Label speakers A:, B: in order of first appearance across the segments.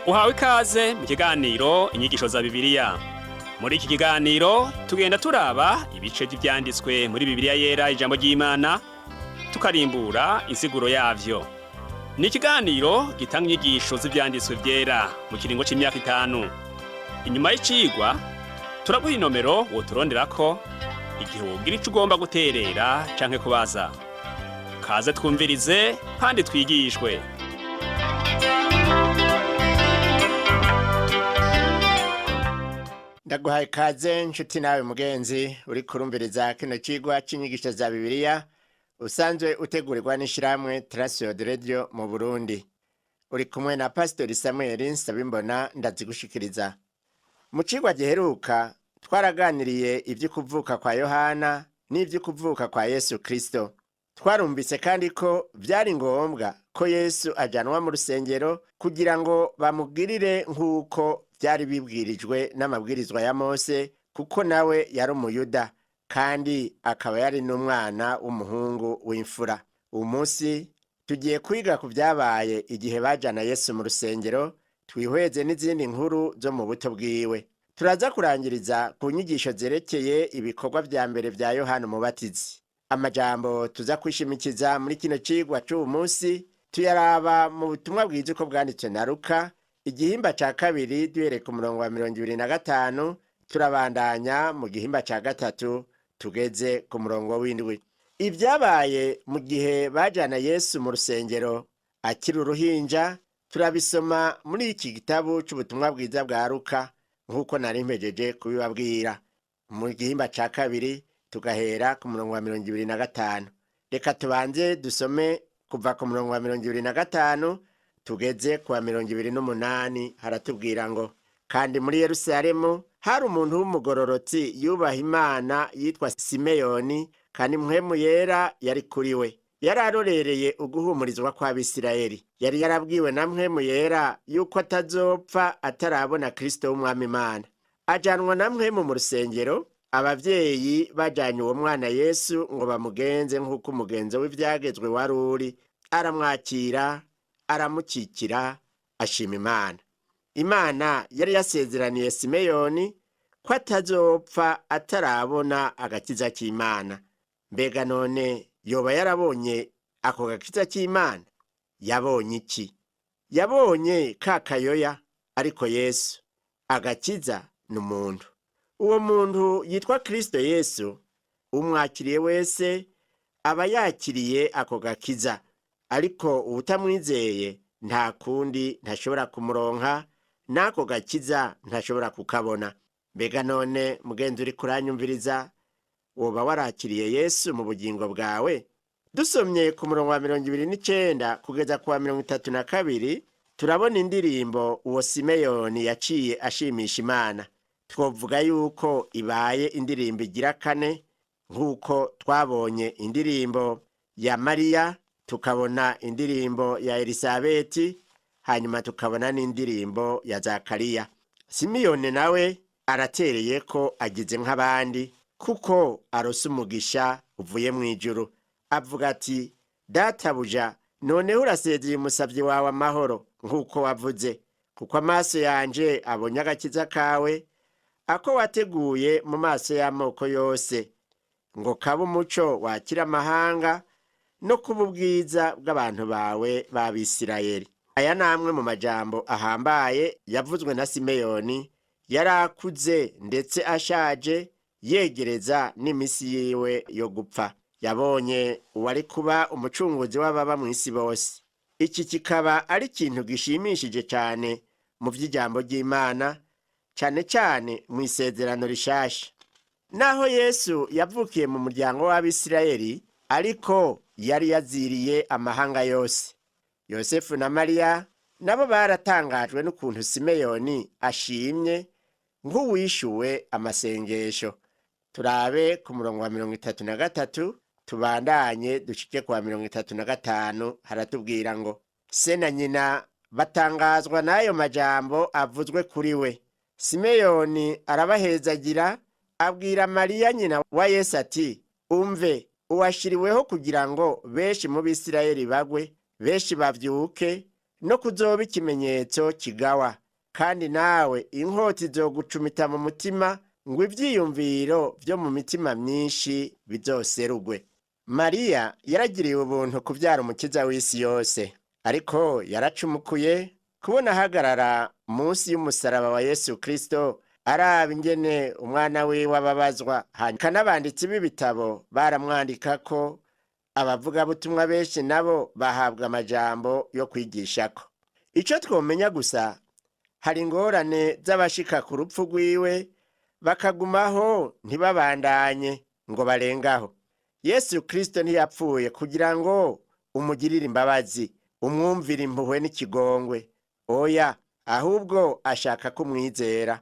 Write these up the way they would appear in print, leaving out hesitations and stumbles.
A: Uhawe ikaze mu kiganiro inyigisho za Bibiliya. Muri iki kiganiro tugenda turaba ibice vy'ivyanditswe muri Bibiliya yera ijambo ry'Imana, tukarimbura insiguro yavyo. Ni ikiganiro gitanga inyigisho z'ivyanditswe vyera mu kiringo c'imyaka 5. Inyuma y'icigwa turaguha inomero woturonderako igihe wogira ico ugomba guterera canke kubaza. Kaze twumvirize kandi twigishwe.
B: Ndaguhaye ikaze nshuti nawe mugenzi uri kurumviriza kino cigwa c'inyigisho za Bibiliya usanzwe utegurirwa n'ishirahamwe Transworld Radio mu Burundi. Uri kumwe na Pastor Samuel Nsabimbona ndazigushikiriza. Mu cigwa giheruka twaraganiriye ivy'ukuvuka kwa Yohana n'ivy'ukuvuka kwa Yesu Kristo. Twarumvise kandi ko vyari ngombwa ko Yesu ajanwa mu rusengero kugira ngo bamugirire nk'uko vyari bibwirijwe n'amabwirizwa ya Mose, kuko nawe yari umuyuda kandi akaba yari n'umwana w'umuhungu w'imfura. Uyu munsi tugiye kwiga ku vyabaye igihe bajana Yesu mu rusengero, twihweze n'izindi nkuru zo mu buto bwiwe. Turaza kurangiriza ku nyigisho zerekeye ibikorwa vya mbere vya Yohana Umubatizi. Amajambo tuza kwishimikiza muri kino cigwa c'uyu munsi tuyaraba mu butumwa bwiza uko bwanditswe na Luka, igihimba ca kabiri duhereye ku murongo wa 25, turabandanya mu gihimba ca gatatu tugeze ku murongo w'indwi. Ivyabaye mu gihe bajana Yesu mu rusengero akiri uruhinja turabisoma muri iki gitabu c'ubutumwa bwiza bwa Luka nk'uko nari mpejeje kubibabwira. Mu gihimba ca kabiri tugahera ku murongo wa 25. Reka tubanze dusome kuva ku murongo wa 25 tugeze ku wa 28. Haratubwira ngo, kandi muri Yerusalemu hari umuntu w'umugororotsi yubaha Imana yitwa Simeyoni, kandi mpwemu yera yari kuri we. Yari arorereye uguhumurizwa kw'Abisirayeli. Yari yarabwiwe na mpwemu yera yuko atazopfa atarabona Kristo w'Umwami Imana. Ajanwa na mpwemu mu rusengero, abavyeyi bajanye uwo mwana Yesu ngo bamugenze nk'uko umugenzo w'ivyagezwe wari uri. Aramwakira, aramukikira, ashima Imana. Imana yari yasezeraniye Simeyoni ko atazopfa atarabona agakiza k'Imana. Mbega none yoba yarabonye ako gakiza k'Imana? Yabonye iki? Yabonye ka kayoya, ariko Yesu agakiza n'umuntu. Uwo muntu yitwa Kristo Yesu. Umwakiriye wese aba yakiriye ako gakiza, ariko uwutamwizeye nta kundi ntashobora kumuronka, n'ako gakiza ntashobora kukabona. Mbega none mugenzi uri kuranyumviriza, woba warakiriye Yesu mu bugingo bwawe? Dusomye ku murongo wa 29 kugeza ku wa 32, turabona indirimbo uwo Simeyoni yaciye ashimisha Imana. Twovuga yuko ibaye indirimbo igira 4, nk'uko twabonye indirimbo ya Mariya, tukabona indirimbo ya Elisabeti, hanyuma tukabona n'indirimbo ya Zakariya. Simeyoni nawe aratereye ko agize nk'abandi, kuko arose umugisha uvuye mu ijuru. Avuga ati, databuja, noneho urasezeye umusavyi wawe amahoro nk'uko wavuze, kuko amaso yanje abonye agakiza kawe, ako wateguye mu maso y'amoko yose, ngo kabe umuco wakira amahanga no kuba ubwiza bw'abantu bawe b'Abisirayeli. Aya namwe mu majambo ahambaye yavuzwe na Simeyoni. Yari akuze ndetse ashaje, yegereza n'imisi yiwe yo gupfa. Yabonye uwari kuba umucunguzi w'ababa mw'isi bose. Iki kikaba ari ikintu gishimishije cane mu vy'ijambo ry'Imana, cane cane mu isezerano rishasha. Naho Yesu yavukiye mu muryango w'Abisirayeli, ariko yari yaziriye amahanga yose. Yosefu na Mariya nabo baratangajwe n'ukuntu Simeyoni ashimye nk'uwishuwe amasengesho. Turabe ku murongo wa 33, tubandanye dushike ku wa 35. Haratubwira ngo, se na nyina batangazwa n'ayo majambo avuzwe kuri we. Simeyoni arabahezagira, abwira Mariya nyina wa Yesu ati, umve, uwashiriweho kugira ngo benshi mu Bisirayeli bagwe, benshi bavyuke, no kuzoba ikimenyetso kigawa, kandi nawe inkota izogucumita mu mutima ngo ivyiyumviro vyo mu mitima myinshi bizoserugwe. Mariya yaragiriwe ubuntu kuvyara umukiza w'isi yose, ariko yaracumukuye kubona ahagarara munsi y'umusaraba wa Yesu Kristo araba ingene umwana wiwe ababazwa. Hanyuma n'abanditsi b'ibitabo baramwandikako, abavugabutumwa benshi nabo bahabwa amajambo yo kwigishako. Ico twomenya gusa, hari ingorane z'abashika ku rupfu rwiwe bakagumaho ntibabandanye ngo barengaho. Yesu Kristo ntiyapfuye kugira ngo umugirire imbabazi, umwumvire impuhwe n'ikigongwe. Oya, ahubwo ashaka kumwizera.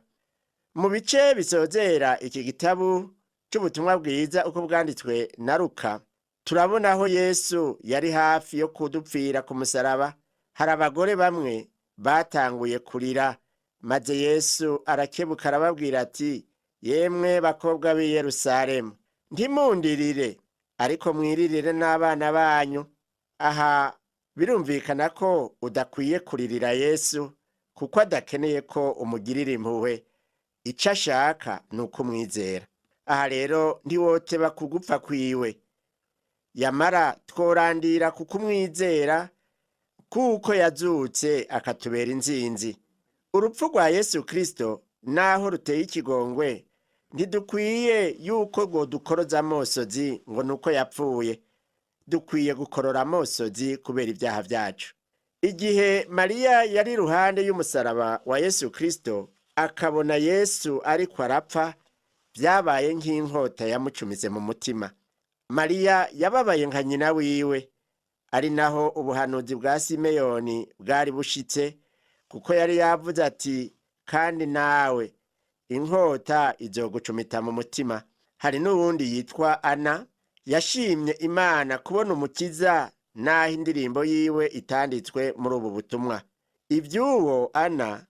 B: Mu bice bisozera iki gitabu c'ubutumwa bwiza uko bwanditswe na Luka, turabonaho Yesu yari hafi yo kudupfira ku musaraba. Hari abagore bamwe batanguye kurira, maze Yesu arakebuka arababwira ati, yemwe bakobwa b'i Yerusalemu, ntimundirire, ariko mwiririre n'abana banyu. Aha birumvikana ko udakwiye kuririra Yesu, kuko adakeneye ko umugirira impuhwe. Ico ashaka ni ukumwizera. Aha rero ntiwoteba kugupfa kwiwe, yamara tworandira kukumwizera, kuko yazutse akatubera inzinzi. Urupfu rwa Yesu Kristo naho ruteye ikigongwe, ntidukwiye yuko ngo dukoroza amosozi ngo nuko yapfuye. Dukwiye gukorora amosozi kubera ibyaha byacu. Igihe Mariya yari iruhande y'umusaraba wa Yesu Kristo, akabona Yesu ariko arapfa, byabaye nk'inkota yamucumize mu mutima. Mariya yababaye nka nyina wiwe, ari naho ubuhanuzi bwa Simeyoni bwari bushitse, kuko yari yavuze ati, kandi nawe inkota izogucumita mu mutima. Hari n'uwundi yitwa Ana yashimye Imana kubona umukiza, naho indirimbo yiwe itanditswe muri ubu butumwa. Ivy'uwo Ana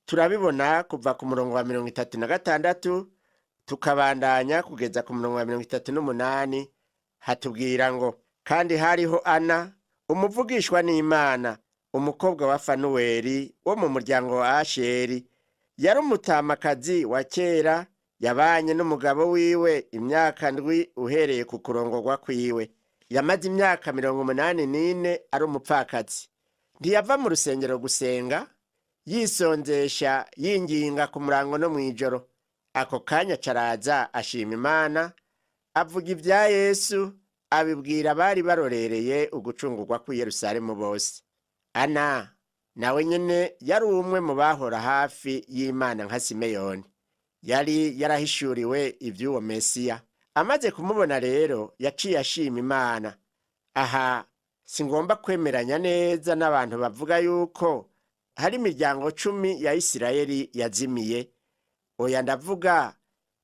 B: turabibona kuva ku murongo wa 36 tukabandanya kugeza ku murongo wa 38. Hatubwira ngo, kandi hariho Ana, umuvugishwa n'Imana, umukobwa wa Fanuweli wo mu muryango wa Asheri. Yari umutamakazi wa kera, yabanye n'umugabo wiwe imyaka ndwi uhereye ku kurongorwa kwiwe. Yamaze imyaka 84 ari umupfakazi. Ntiyava mu rusengero gusenga, yisonzesha yinginga ku murango no mw'ijoro. Ako kanya caraza ashima Imana, avuga ibya Yesu, abibwira abari barorereye ugucungurwa kw'i Yerusalemu bose. Ana nawe nyene yari umwe mu bahora hafi y'Imana nka Simeyoni. Yari yarahishuriwe ivy'uwo Mesiya. Amaze kumubona rero yaciye ashima Imana. Aha singomba kwemeranya neza n'abantu bavuga yuko hari imiryango 10 ya Isirayeli yazimiye. Oya, ndavuga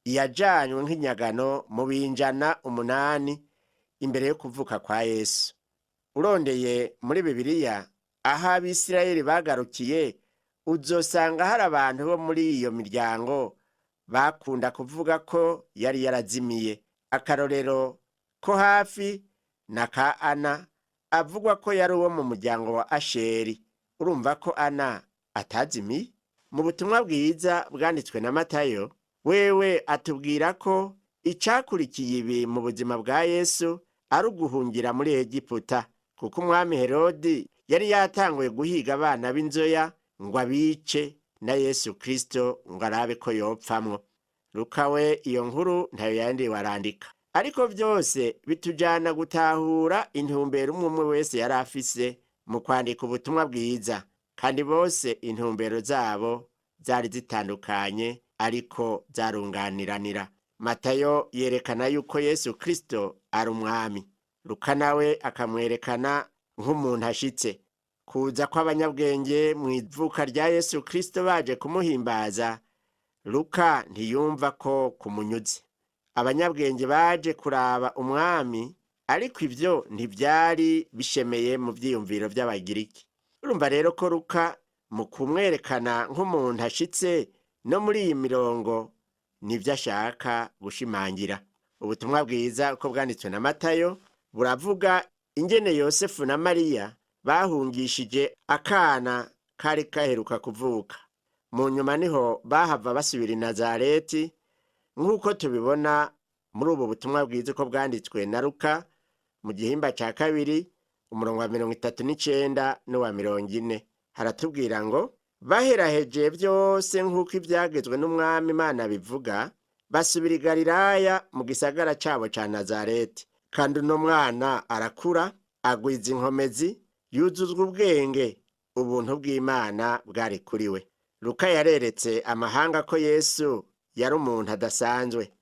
B: iyajanywe nk'inyagano mu binjana 8 imbere yo kuvuka kwa Yesu. Urondeye muri Bibiliya aho Abisirayeli bagarukiye, uzosanga hari abantu bo muri iyo miryango bakunda kuvuga ko yari yarazimiye. Akarorero ko hafi na ka Ana avugwa ko yari uwo mu muryango wa Asheri. Urumva ko Ana atazimiye? Mu butumwa bwiza bwanditswe na Matayo, wewe atubwira ko icakurikiye ibi mu buzima bwa Yesu ari uguhungira muri Egiputa, kuko umwami Herodi yari yatanguye guhiga abana b'inzoya ngo abice, na Yesu Kristo ngo arabe ko yopfamwo. Luka we iyo nkuru ntayo yandi warandika. Ariko vyose bitujana gutahura intumbero umwe wese yari afise mu kwandika ubutumwa bwiza, kandi bose intumbero zabo zari zitandukanye ariko zarunganiranira. Matayo yerekana yuko Yesu Kristo ari umwami. Luka nawe akamwerekana nk'umuntu ashitse. Kuza kw'abanyabwenge mu ivuka rya Yesu Kristo baje kumuhimbaza, Luka ntiyumva ko kumunyuze. Abanyabwenge baje kuraba umwami, ariko ivyo ntivyari bishemeye mu vyiyumviro vy'Abagiriki. Urumva rero ko Luka mu kumwerekana nk'umuntu ashitse no muri iyi mirongo nivyo ashaka gushimangira. Ubutumwa bwiza uko bwanditswe na Matayo buravuga ingene Yosefu na Mariya bahungishije akana kari gaheruka kuvuka. Mu nyuma niho bahava basubira i Nazareti, nk'uko tubibona muri ubu butumwa bwiza uko bwanditswe na Luka mu gihimba cya 2 umurongo wa 39 n'uwa 40. Haratubwira ngo baheraheje byose nk'uko ibyagezwe n'umwami Imana bivuga, basubira i Galilaya mu gisagara cyabo cya Nazareti. Kandi uno mwana arakura, agwiza inkomezi, yuzuzwa ubwenge, ubuntu bw'Imana bwari kuri we. Luka yareretse amahanga ko Yesu yari umuntu adasanzwe,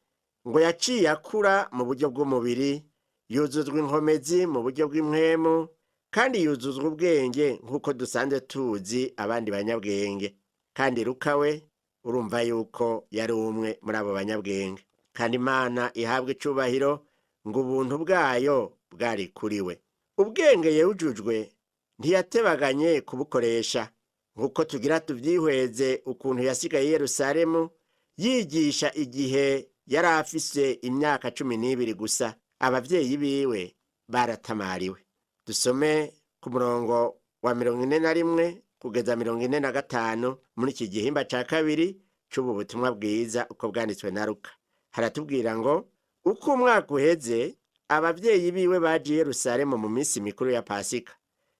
B: ngo yaciye akura mu buryo bw'umubiri, yuzuzwa inkomezi mu buryo bw'impwemu, kandi yuzuzwa ubwenge nk'uko dusanzwe tuzi abandi banyabwenge. Kandi Luka we urumva yuko yari umwe muri abo banyabwenge. Kandi Imana ihabwa icubahiro ngo ubuntu bwayo bwari kuri we. Ubwenge yewujujwe ntiyatebaganye kubukoresha, nk'uko tugira tuvyihweze ukuntu yasigaye i Yerusalemu yigisha igihe yari afise imyaka 12 gusa. Abavyeyi biwe baratamariwe. Dusome ku murongo wa 41 kugeza 45 muri iki gihimba ca 2 c'ubu butumwa bwiza uko bwanditswe na Luka. Haratubwira ngo uko umwaka uheze, abavyeyi biwe baje i Yerusalemu mu minsi mikuru ya Pasika.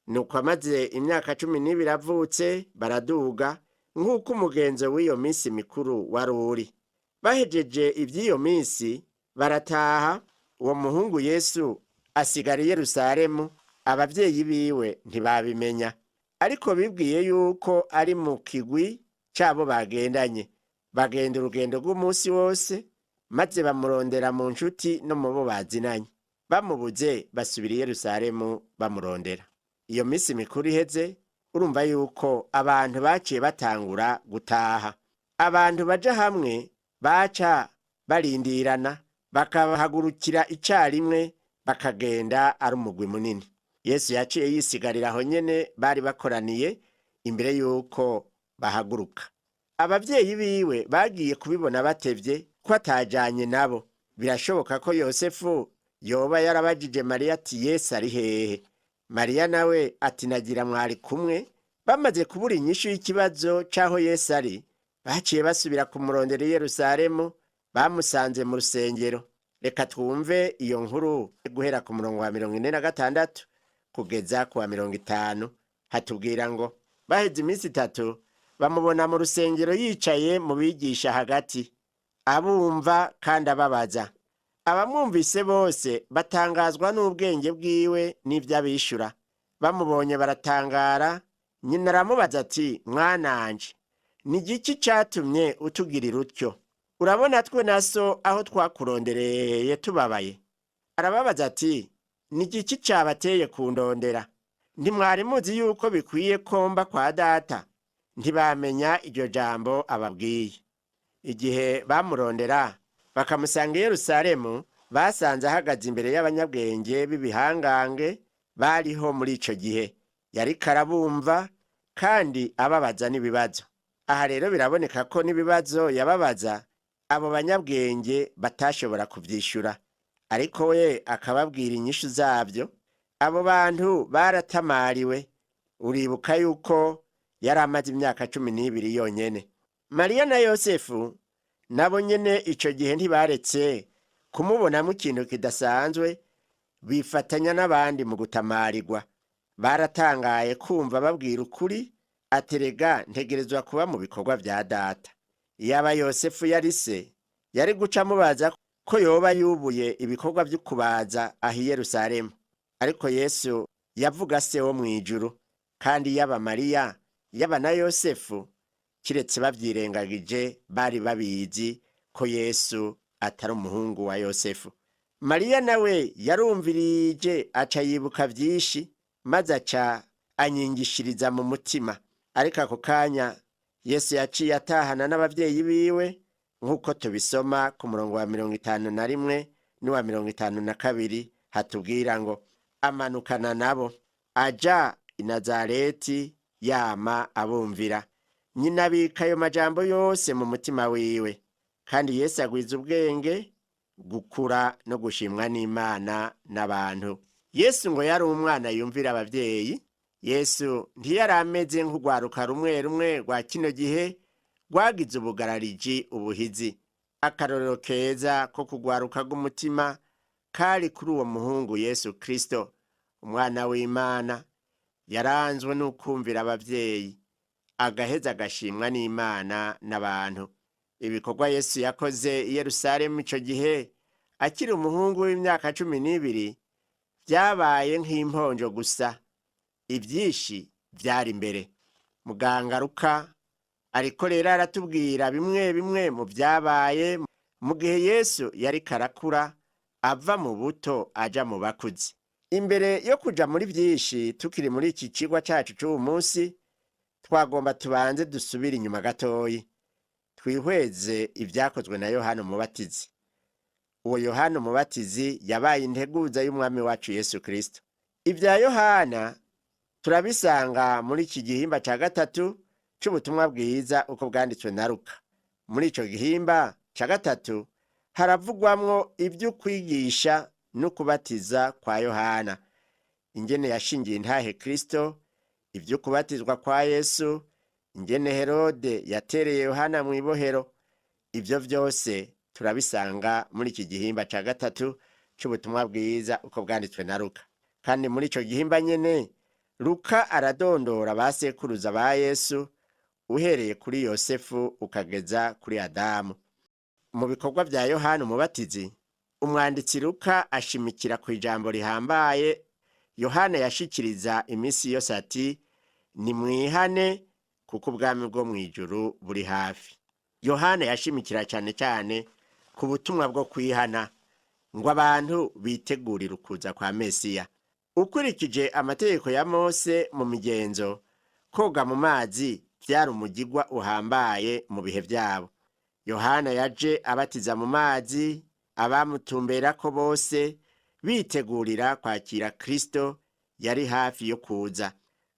B: Nuko amaze imyaka 12 avutse, baraduga nk'uko umugenzo w'iyo minsi mikuru wari uri. Bahejeje ivy'iyo minsi barataha. Uwo muhungu Yesu asigara i Yerusalemu, abavyeyi biwe ntibabimenya, ariko bibwiye yuko ari mu kigwi cabo bagendanye. Bagenda urugendo rw'umunsi wose, maze bamurondera mu nshuti no mu bo bazinanye. Bamubuze basubira i Yerusalemu bamurondera. Iyo minsi mikuru iheze, urumva yuko abantu baciye batangura gutaha. Abantu baja hamwe baca barindirana, bakabahagurukira icarimwe, bakagenda ari umugwi munini. Yesu yaciye yisigarira aho nyene bari bakoraniye imbere yuko bahaguruka. Abavyeyi biwe bagiye kubibona batevye ko atajanye nabo. Birashoboka ko Yosefu yoba yarabajije Mariya ati Yesu ari hehe? Mariya nawe ati nagira mwari kumwe. Bamaze kubura inyishu y'ikibazo c'aho Yesu ari, baciye basubira kumurondera i Yerusalemu, bamusanze mu rusengero. Reka twumve iyo nkuru guhera ku murongo wa 46 kugeza ku wa 50. Hatubwira ngo baheze iminsi 3 bamubona mu rusengero yicaye mu bigisha hagati, abumva kandi ababaza. Abamwumvise bose batangazwa n'ubwenge bwiwe n'ivy'abishura. Bamubonye baratangara. Nyina aramubaza ati mwananje, ni igiki catumye utugirira utyo? Urabona twe na so aho twakurondereye tubabaye? Arababaza ati ni igiki cabateye kundondera? Ntimwari muzi yuko bikwiye komba kwa data? Ntibamenya iryo jambo ababwiye. Igihe bamurondera bakamusanga i Yerusalemu, basanze ahagaze imbere y'abanyabwenge b'ibihangange bariho muri ico gihe. Yari karabumva kandi ababaza n'ibibazo. Aha rero biraboneka ko n'ibibazo yababaza abo banyabwenge batashobora kuvyishura, ariko we akababwira inyishu zavyo. Abo bantu baratamariwe. Uribuka yuko yari amaze imyaka 12 yonyene. Mariya na Yosefu nabo nyene ico gihe ntibaretse kumubonamo ikintu kidasanzwe, bifatanya n'abandi mu gutamarirwa. Baratangaye kumva babwira ukuri, aterega ntegerezwa kuba mu bikorwa vya data. Iyaba Yosefu yari se, yari guca mubaza ko yoba yubuye ibikorwa vyo kubaza aho i Yerusalemu. Ariko Yesu yavuga se wo mw'ijuru, kandi yaba Mariya yaba na Yosefu, kiretse bavyirengagije, bari babizi ko Yesu atari umuhungu wa Yosefu. Mariya nawe yarumvirije aca yibuka vyinshi, maze aca anyingishiriza mu mutima. Ariko ako kanya Yesu yaciye atahana n'abavyeyi biwe, nk'uko tubisoma ku murongo wa 51 n'uwa 52. Hatubwira ngo amanukana nabo aja i Nazareti yama abumvira. Nyina abika ayo majambo yose mu mutima wiwe. Kandi Yesu agwiza ubwenge, gukura no gushimwa n'Imana n'abantu. Yesu ngo yari umwana yumvira abavyeyi, Yesu ntiyari ameze nk'urwaruka rumwe rumwe rwa kino gihe rwagize ubugarariji ubuhizi. Akarorero keza ko kugwaruka rw'umutima kari kuri uwo muhungu Yesu Kristo, umwana w'Imana, yaranzwe n'ukumvira abavyeyi, agaheza agashimwa n'Imana n'abantu. Ibikorwa Yesu yakoze i Yerusalemu ico gihe akiri umuhungu w'imyaka 12 vyabaye nk'imponjo gusa. Ivyinshi vyari imbere. Muganga Luka ariko rero aratubwira bimwe bimwe mu vyabaye mu gihe Yesu yari karakura ava mu buto aja mu bakuzi. Imbere yo kuja muri vyinshi, tukiri muri iki cigwa cacu c'uwu munsi, twagomba tubanze dusubira inyuma gatoyi twihweze ivyakozwe na Yohana Umubatizi. Uwo Yohana Umubatizi yabaye integuza y'umwami wacu Yesu Kristo. Ivya Yohana turabisanga muri iki gihimba ca gatatu c'ubutumwa bwiza uko bwanditswe na Luka. Muri ico gihimba ca gatatu haravugwamwo ivy'ukwigisha no kubatiza kwa Yohana, ingene yashingiye intahe Kristo, ivy'ukubatizwa kwa Yesu, ingene Herode yatereye Yohana mw'ibohero. Ivyo vyose turabisanga muri iki gihimba ca gatatu c'ubutumwa bwiza uko bwanditswe na Luka. Kandi muri ico gihimba nyene Luka aradondora basekuruza ba Yesu uhereye kuri Yosefu ukageza kuri Adamu. Mu bikorwa vya Yohana Umubatizi, umwanditsi Luka ashimikira ku ijambo rihambaye Yohana yashikiriza imisi yose ati, nimwihane kuko ubwami bwo mw'ijuru buri hafi. Yohana yashimikira cyane cyane ku butumwa bwo kwihana ngo abantu bitegurire ukuza kwa Mesiya. Ukurikije amategeko ya Mose mu migenzo, koga mu mazi vyari umugigwa uhambaye mu bihe vyabo. Yohana yaje abatiza mu mazi, abamutumberako bose bitegurira kwakira Kristo yari hafi yo kuza.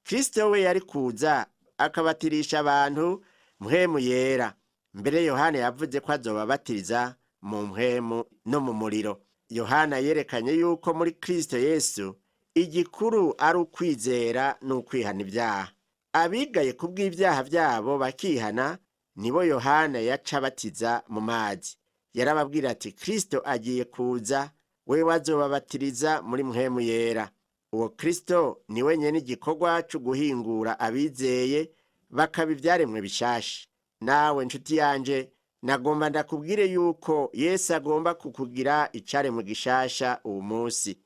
B: Kristo we yari kuza akabatirisha abantu mpwemu yera. Mbere Yohana yavuze ko azobabatiriza mu mpwemu no mu muriro. Yohana yerekanye yuko muri Kristo Yesu igikuru ari ukwizera n'ukwihana ibyaha. Abigaye kubw'ivyaha vyabo bakihana nibo Yohana yaca abatiza mu mazi. Yarababwira ati, Kristo agiye kuza, we wazobabatiriza muri mpwemu yera. Uwo Kristo niwe nyene igikorwa cyo guhingura abizeye bakaba ivyaremwe bishasha. Nawe nshuti yanje, nagomba ndakubwire yuko Yesu agomba kukugira icaremwe gishasha uwo munsi.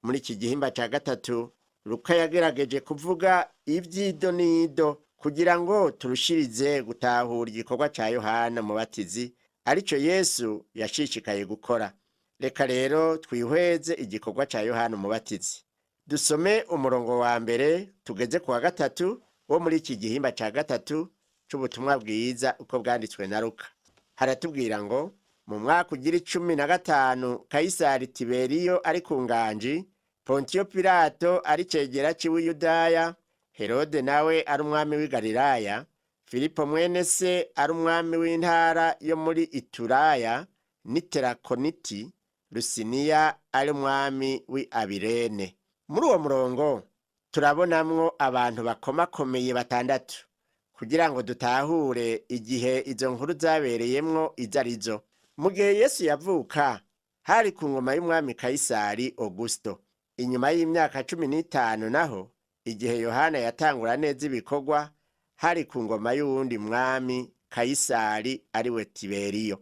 B: Muri iki gihimba ca gatatu, Luka yagerageje kuvuga ivyido nido kugira ngo turushirize gutahura igikorwa ca Yohana Umubatizi arico Yesu yashishikaye gukora. Reka rero twihweze igikorwa ca Yohana Umubatizi. Dusome umurongo wa mbere tugeze ku wa gatatu wo muri iki gihimba ca gatatu c'ubutumwa bwiza uko bwanditswe na Luka. Haratubwira ngo, mu mwaka ugira 15 Kayisari Tiberiyo ari ku nganji, Pontiyo Pilato ari cegera ciwe Yudaya, Herode nawe ari umwami w'i Galilaya, Filipo mwene se ari umwami w'intara yo muri Ituraya n'Iterakoniti, Lusiniya ari umwami w'i Abirene. Muri uwo murongo turabonamwo abantu bakomakomeye batandatu kugira ngo dutahure igihe izo nkuru zabereyemwo izo arizo. Mu gihe Yesu yavuka hari ku ngoma y'umwami Kayisari Augusto. Inyuma y'imyaka 15 naho, igihe Yohana yatangura neza ibikorwa, hari ku ngoma y'uwundi mwami Kayisari ariwe Tiberiyo.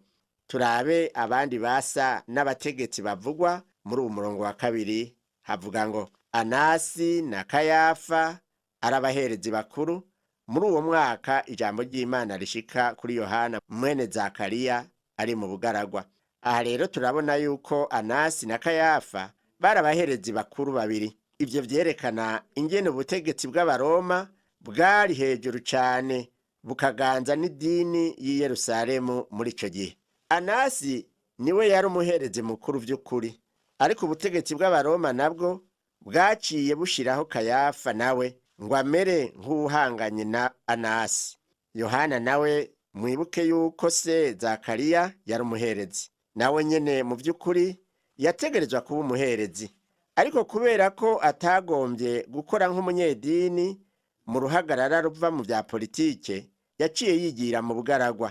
B: Turabe abandi basa n'abategetsi bavugwa muri uwo murongo wa kabiri. Havuga ngo Anasi na Kayafa arabaherezi bakuru. Muri uwo mwaka ijambo ry'Imana rishika kuri Yohana mwene Zakariya ari mu bugaragwa. Aha rero turabona yuko Anasi na Kayafa barabaherezi bakuru babiri. Ivyo vyerekana ingene ubutegetsi bw'Abaroma bwari hejuru cane bukaganza n'idini y'i Yerusalemu muri ico gihe. Anasi niwe yari umuherezi mukuru vy'ukuri, ariko ubutegetsi bw'Abaroma nabwo bwaciye bushiraho Kayafa nawe ngo amere nk'uhanganye na Anasi. Yohana nawe mwibuke yuko se Zakariya yari umuherezi, nawe nyene mu vy'ukuri yategerezwa kuba umuherezi, ariko kubera ko atagombye gukora nk'umunyedini mu ruhagarara ruva mu bya politike, yaciye yigira mu bugaragwa,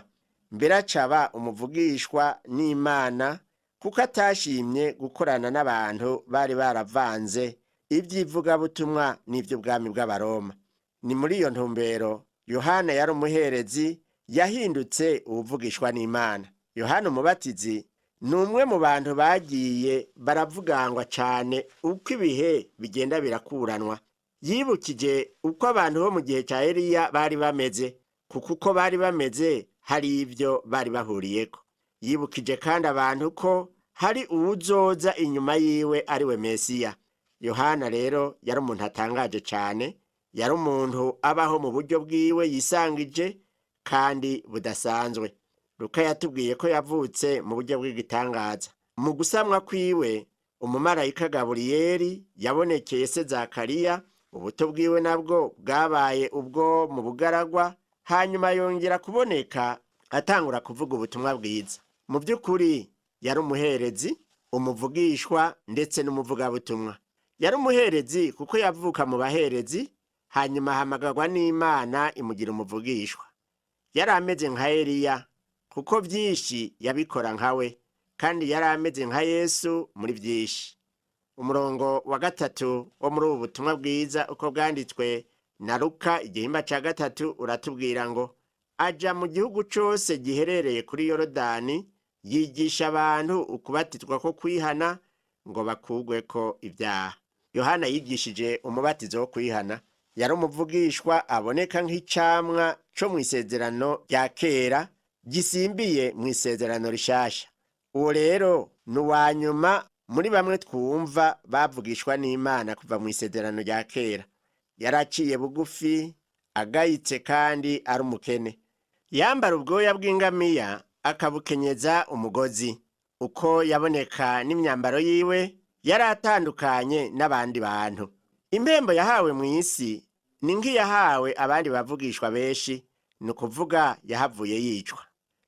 B: mbere acaba umuvugishwa n'Imana kuko atashimye gukorana n'abantu bari baravanze iby'ivugabutumwa n'iby'ubwami bw'Abaroma. Ni muri iyo ntumbero Yohana yari umuherezi yahindutse uwuvugishwa n'Imana. Yohana umubatizi ni umwe mu bantu bagiye baravugangwa cyane uko ibihe bigenda birakuranwa. Yibukije uko abantu bo mu gihe cya Eliya bari bameze, kuko uko bari bameze hari ibyo bari bahuriyeko. Yibukije kandi abantu ko hari uwuzoza inyuma yiwe ari we Mesiya. Yohana rero yari umuntu atangaje cyane, yari umuntu abaho mu buryo bwiwe yisangije kandi budasanzwe. Luka yatubwiye ko yavutse mu buryo bw'igitangaza. Mu gusamwa kwiwe, umumarayika Gaburiyeli yabonekeye se Zakariya. Ubuto bwiwe nabwo bwabaye ubwo mu bugaragwa, hanyuma yongera kuboneka atangura kuvuga ubutumwa bwiza. Mu by'ukuri yari umuherezi, umuvugishwa ndetse n'umuvugabutumwa. Yari umuherezi kuko yavuka mu baherezi, hanyuma ahamagarwa n'Imana imugira umuvugishwa. Yari ameze nka Eliya kuko byinshi yabikora nkawe, kandi yari ameze nka Yesu muri byinshi. Umurongo wa 3 wo muri ubu butumwa bwiza uko bwanditswe na Luka igihimba cya 3 uratubwira ngo aja mu gihugu cyose giherereye kuri Yorodani, yigisha abantu ukubatizwa ko kwihana ngo bakugweko ibyaha. Yohana yigishije umubatizo wo kwihana. Yari umuvugishwa aboneka nk'icamwa cyo mu isezerano rya kera gisimbiye mu isezerano rishasha. Uwo rero ni uwa nyuma muri bamwe twumva bavugishwa n'Imana kuva mu isezerano rya kera. Yaraciye bugufi, agayitse kandi ari umukene. Yambara ubwoya bw'ingamiya akabukenyeza umugozi. Uko yaboneka n'imyambaro yiwe yari atandukanye n'abandi bantu. Impembo yahawe mu isi ni nk'iyahawe abandi bavugishwa benshi, ni ukuvuga yahavuye yicwa.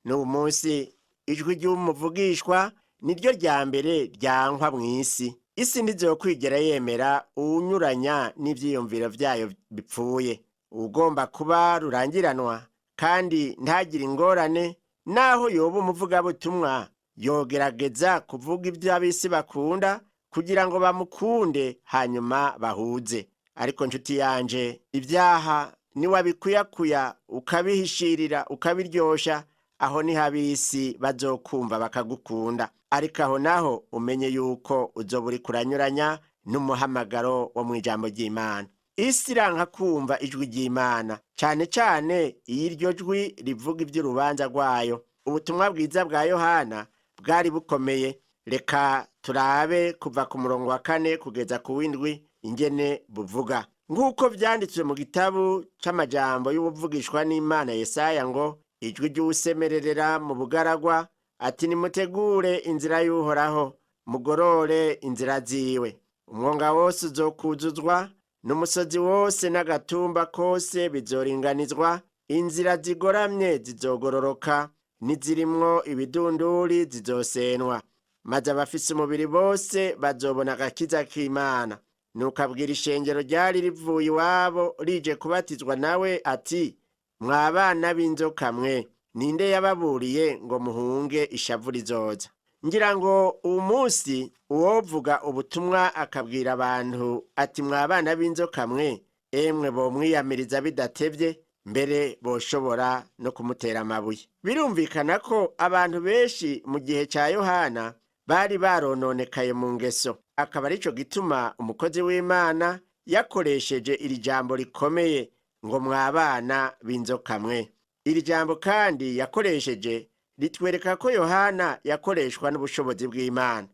B: N'ubu munsi ijwi ry'umuvugishwa niryo rya mbere ryankwa mu isi. Isi ntizokwigera yemera uwunyuranya n'ivyiyumviro vyayo bipfuye. Ugomba kuba rurangiranwa kandi ntagire ingorane, naho yoba umuvugabutumwa yogerageza kuvuga ibyo ab'isi bakunda kugira ngo bamukunde hanyuma bahuze. Ariko nshuti yanje, ibyaha niwabikuyakuya ukabihishirira ukabiryosha, aho niho ab'isi bazokumva bakagukunda. Ariko aho naho umenye yuko uzoba uri kuranyuranya n'umuhamagaro wo mu ijambo ry'Imana. Isi iranka kumva ijwi ry'Imana, cyane cyane iyo iryo jwi rivuga iby'urubanza rwayo. Ubutumwa bwiza bwa Yohana bwari bukomeye. Reka turabe kuva ku murongo wa 4 kugeza ku w'indwi ingene buvuga. Nk'uko vyanditswe mu gitabo c'amajambo y'ubuvugishwa n'Imana Yesaya ngo, ijwi ry'usemererera mu bugaragwa ati nimutegure inzira y'Uhoraho, mugorore inzira ziwe. Umwonga wose uzokuzuzwa, n'umusozi wose n'agatumba kose bizoringanizwa. Inzira zigoramye zizogororoka, nizirimwo ibidunduri zizosenwa. Maze abafise umubiri bose bazobona agakiza k'Imana. Nuko abwira ishengero ryari rivuye iwabo rije kubatizwa nawe ati, mwabana b'inzoka mwe, ninde yababuriye ngo muhunge ishavu rizoza? Ngira ngo uwo munsi uwovuga ubutumwa akabwira abantu ati mwabana b'inzoka mwe, emwe bomwiyamiriza bidatevye, mbere boshobora no kumutera amabuye. Birumvikana ko abantu benshi mu gihe cya Yohana bari barononekaye mu ngeso. Akaba arico gituma umukozi w'Imana yakoresheje iri jambo rikomeye ngo mwabana b'inzoka mwe. Iri jambo kandi yakoresheje ritwereka ko Yohana yakoreshwa n'ubushobozi bw'Imana.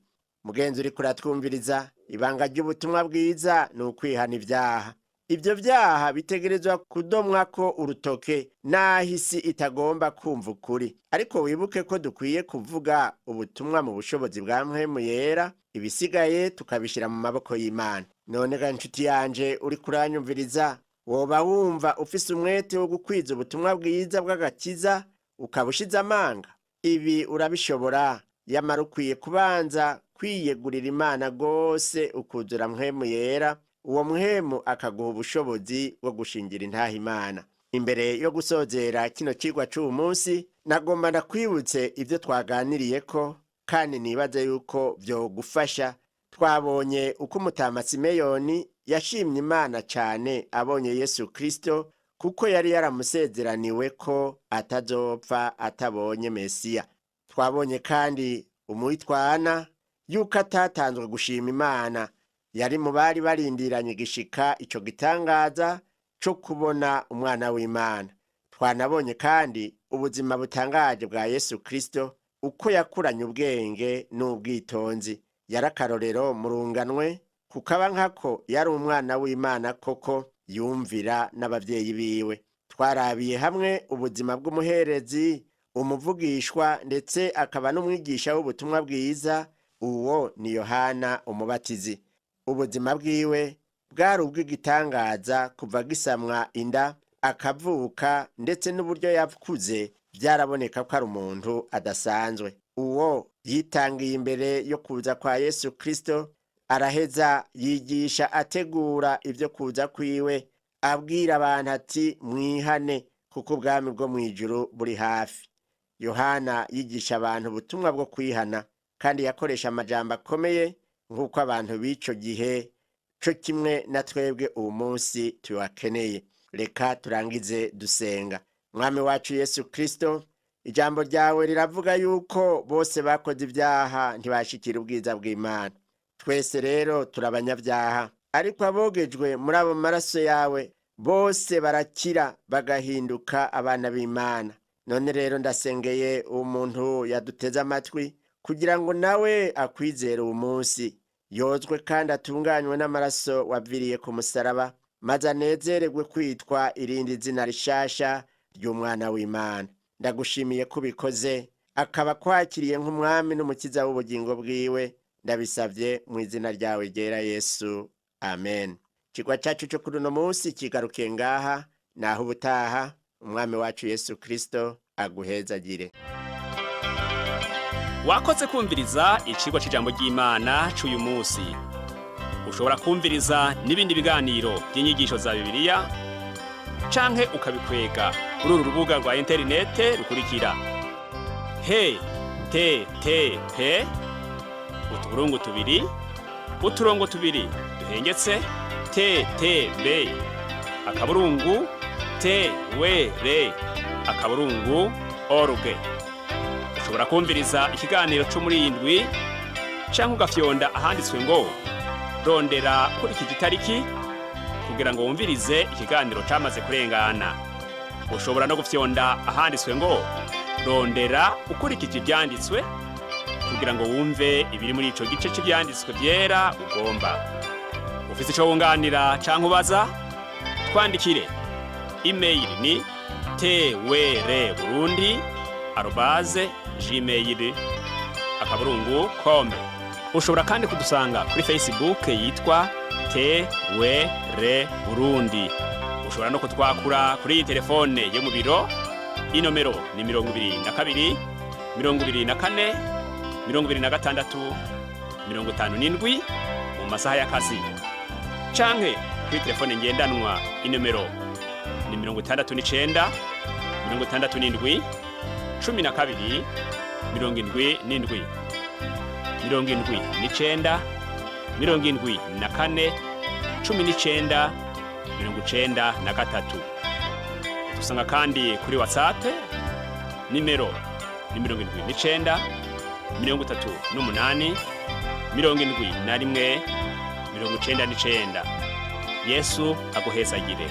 B: Mugenzi uri kuratwumviriza, ibanga ry'ubutumwa bwiza ni ukwihana ibyaha. Ibyo byaha bitegerezwa kudomwa ko urutoke naho isi itagomba kumva ukuri. Ariko wibuke ko dukwiye kuvuga ubutumwa mu bushobozi bwa Mpwemu Yera, ibisigaye tukabishyira mu maboko y'Imana. None ga nshuti yanje uri kuranyumviriza, woba wumva ufise umwete wo gukwiza ubutumwa bwiza bw'agakiza ukabushiza amanga? Ibi urabishobora, yamara ukwiye kubanza kwiyegurira Imana rwose ukuzura mpwemu yera, uwo mpwemu akaguha ubushobozi bwo gushingira intaha Imana. Imbere yo gusozera kino cigwa c'uyu munsi, nagomba ndakwibutse ivyo twaganiriyeko kandi nibaza yuko vyogufasha. Twabonye uko Umutama Simeyoni yashimye Imana cane abonye Yesu Kristo, kuko yari yaramusezeraniwe ko atazopfa atabonye Mesiya. Twabonye kandi umuwitwa Ana yuko atatanzwe gushima Imana, yari mu bari barindiranye gishika ico gitangaza co kubona umwana w'Imana. Twanabonye kandi ubuzima butangaje bwa Yesu Kristo, uko yakuranye ubwenge n'ubwitonzi. Yarakarorero mu runganwe, kukaba nkako yari umwana w'Imana koko yumvira n'abavyeyi biwe. Twarabiye hamwe ubuzima bw'umuherezi, umuvugishwa ndetse akaba n'umwigisha w'ubutumwa bwiza, uwo ni Yohana Umubatizi. Ubuzima bwiwe bwari ubw'igitangaza kuva gisamwa inda akavuka, ndetse n'uburyo yakuze byaraboneka ko ari umuntu adasanzwe. Uwo yitangiye imbere yo kuza kwa Yesu Kristo, araheza yigisha ategura ivyo kuza kwiwe, abwira abantu ati mwihane kuko ubwami bwo mw'ijuru buri hafi. Yohana yigisha abantu ubutumwa bwo kwihana, kandi yakoresha amajambo akomeye nk'uko abantu b'ico gihe co kimwe na twebwe ubu munsi tubakeneye. Reka turangize dusenga. Mwami wacu Yesu Kristo, ijambo ryawe riravuga yuko bose bakoze ibyaha ntibashikira ubwiza bw'Imana. Twese rero turabanyabyaha, ariko abogejwe muri abo maraso yawe bose barakira bagahinduka abana b'Imana. None rero ndasengeye umuntu yaduteze amatwi, kugira ngo nawe akwizere uwo munsi, yozwe kandi atunganywe n'amaraso waviriye ku musaraba, maze anezererwe kwitwa irindi zina rishasha ry'umwana w'Imana. Ndagushimiye ko ubikoze, akaba kwakiriye nk'umwami n'umukiza w'ubugingo bwiwe. Ndabisavye mu izina ryawe ryera Yesu, amen. Ikigwa cacu cyo kuri uno munsi kigarukiye ngaha, naho ubutaha umwami wacu Yesu Kristo aguhezagire.
A: Wakoze kumviriza icigwa c'ijambo ry'Imana c'uyu munsi. Ushobora kumviriza n'ibindi biganiro by'inyigisho za Bibiliya, canke ukabikwega kuri uru rubuga rwa interinete rukurikira: http utuburungu tubiri uturongo tubiri duhengetse ttb akaburungu twr@org. Ushobora kumviriza ikiganiro cyo muri indwi, canke ugafyonda ahanditswe ngo rondera kuri iki gitariki kugira ngo wumvirize ikiganiro camaze kurengana. Ushobora no gufyonda ahanditswe ngo rondera ukurikije ibyanditswe kugira ngo wumve ibiri muri ico gice cy'ibyanditswe byera ugomba. Ufite ico wunganira canke ubaza, twandikire. Email ni twr@gmail.com. Ushobora kandi kudusanga kuri Facebook yitwa TWR Burundi. Ushobora no kutwakura kuri iyi telefone yo mu biro. Inomero ni 22 24 26 57 mu masaha y'akazi. Canke kuri telefone ngendanwa, inomero ni 69 67 12 77 79 74 19 93. Dusanga kandi kuri WhatsApp, nimero ni 79 38 71 99. Yesu aguhezagire.